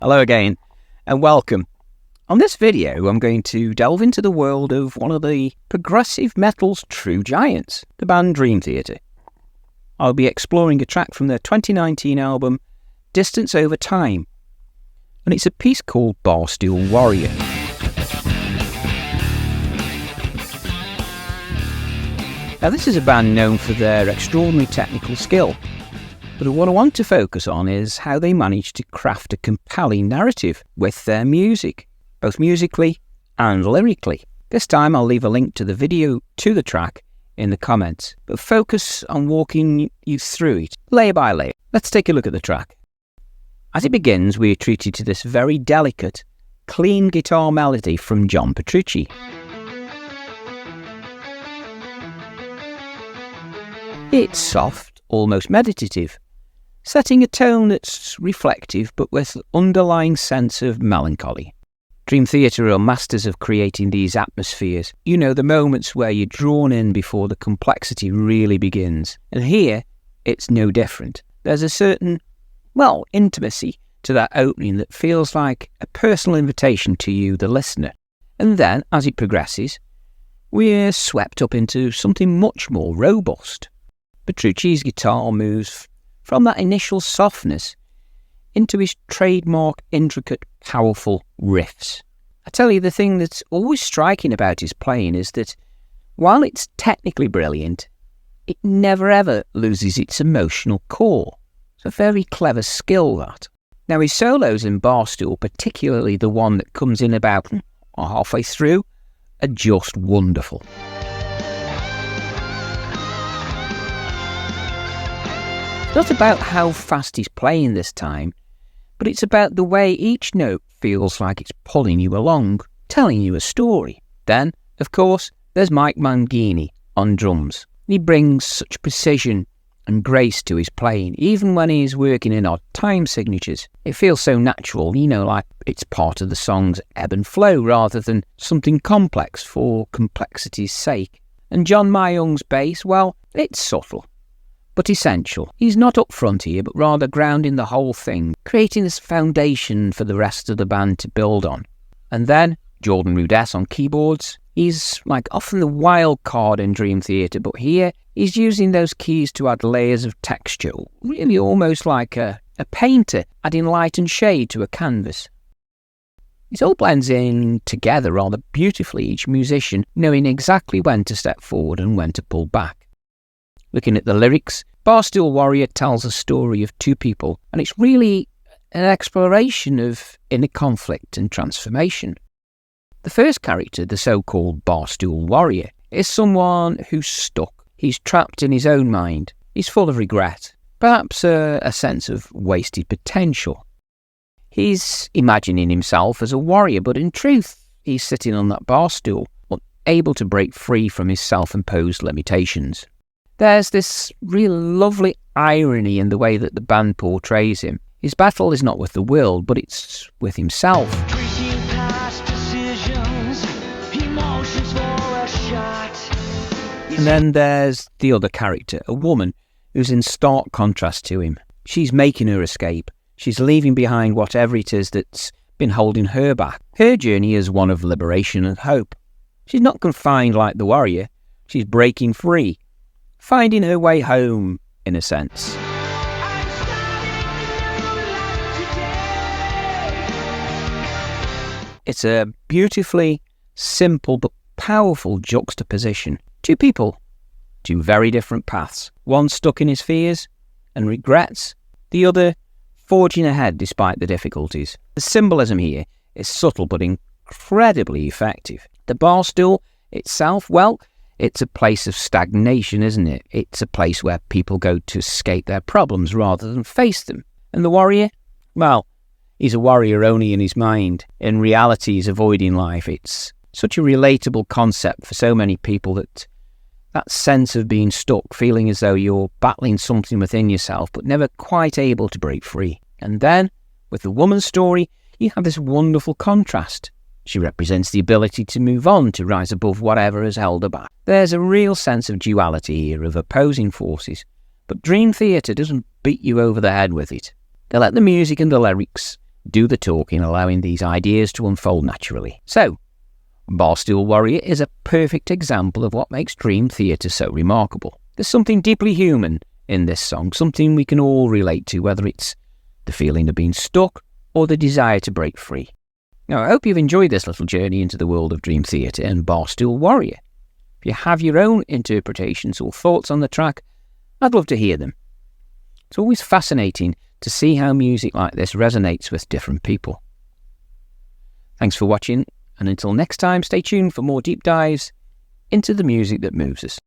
Hello again, and welcome. On this video, I'm going to delve into the world of one of the progressive metal's true giants, the band Dream Theater. I'll be exploring a track from their 2019 album, Distance Over Time, and it's a piece called Barstool Warrior. Now, this is a band known for their extraordinary technical skill, but what I want to focus on is how they manage to craft a compelling narrative with their music, both musically and lyrically. This time I'll leave a link to the video to the track in the comments, but focus on walking you through it layer by layer. Let's take a look at the track. As it begins, we are treated to this very delicate, clean guitar melody from John Petrucci. It's soft, almost meditative, setting a tone that's reflective but with underlying sense of melancholy. Dream Theater are masters of creating these atmospheres. You know, the moments where you're drawn in before the complexity really begins. And here, it's no different. There's a certain, intimacy to that opening that feels like a personal invitation to you, the listener. And then, as it progresses, we're swept up into something much more robust. Petrucci's guitar moves from that initial softness into his trademark, intricate, powerful riffs. I tell you, the thing that's always striking about his playing is that while it's technically brilliant, it never ever loses its emotional core. It's a very clever skill, that. Now, his solos in Barstool, particularly the one that comes in about halfway through, are just wonderful. It's not about how fast he's playing this time, but it's about the way each note feels like it's pulling you along, telling you a story. Then, of course, there's Mike Mangini on drums. He brings such precision and grace to his playing, even when he's working in odd time signatures. It feels so natural, like it's part of the song's ebb and flow rather than something complex for complexity's sake. And John Mayung's bass, it's subtle, but essential. He's not up front here, but rather grounding the whole thing, creating this foundation for the rest of the band to build on. And then Jordan Rudess on keyboards. He's often the wild card in Dream Theater, but here he's using those keys to add layers of texture, really almost like a painter adding light and shade to a canvas. It all blends in together rather beautifully, each musician knowing exactly when to step forward and when to pull back. Looking at the lyrics, Barstool Warrior tells a story of two people, and it's really an exploration of inner conflict and transformation. The first character, the so-called Barstool Warrior, is someone who's stuck. He's trapped in his own mind. He's full of regret, perhaps a sense of wasted potential. He's imagining himself as a warrior, but in truth, he's sitting on that bar stool, unable to break free from his self-imposed limitations. There's this real lovely irony in the way that the band portrays him. His battle is not with the world, but it's with himself. And then there's the other character, a woman who's in stark contrast to him. She's making her escape. She's leaving behind whatever it is that's been holding her back. Her journey is one of liberation and hope. She's not confined like the warrior. She's breaking free, finding her way home, in a sense. It's a beautifully simple but powerful juxtaposition. Two people, two very different paths. One stuck in his fears and regrets, the other forging ahead despite the difficulties. The symbolism here is subtle but incredibly effective. The bar stool itself, it's a place of stagnation, isn't it? It's a place where people go to escape their problems rather than face them. And the warrior? He's a warrior only in his mind. In reality, he's avoiding life. It's such a relatable concept for so many people, that sense of being stuck, feeling as though you're battling something within yourself, but never quite able to break free. And then, with the woman's story, you have this wonderful contrast. She represents the ability to move on, to rise above whatever has held her back. There's a real sense of duality here, of opposing forces, but Dream Theater doesn't beat you over the head with it. They let the music and the lyrics do the talking, allowing these ideas to unfold naturally. So, Barstool Warrior is a perfect example of what makes dream theatre so remarkable. There's something deeply human in this song, something we can all relate to, whether it's the feeling of being stuck or the desire to break free. Now, I hope you've enjoyed this little journey into the world of dream theatre and Barstool Warrior. If you have your own interpretations or thoughts on the track, I'd love to hear them. It's always fascinating to see how music like this resonates with different people. Thanks for watching, and until next time, stay tuned for more deep dives into the music that moves us.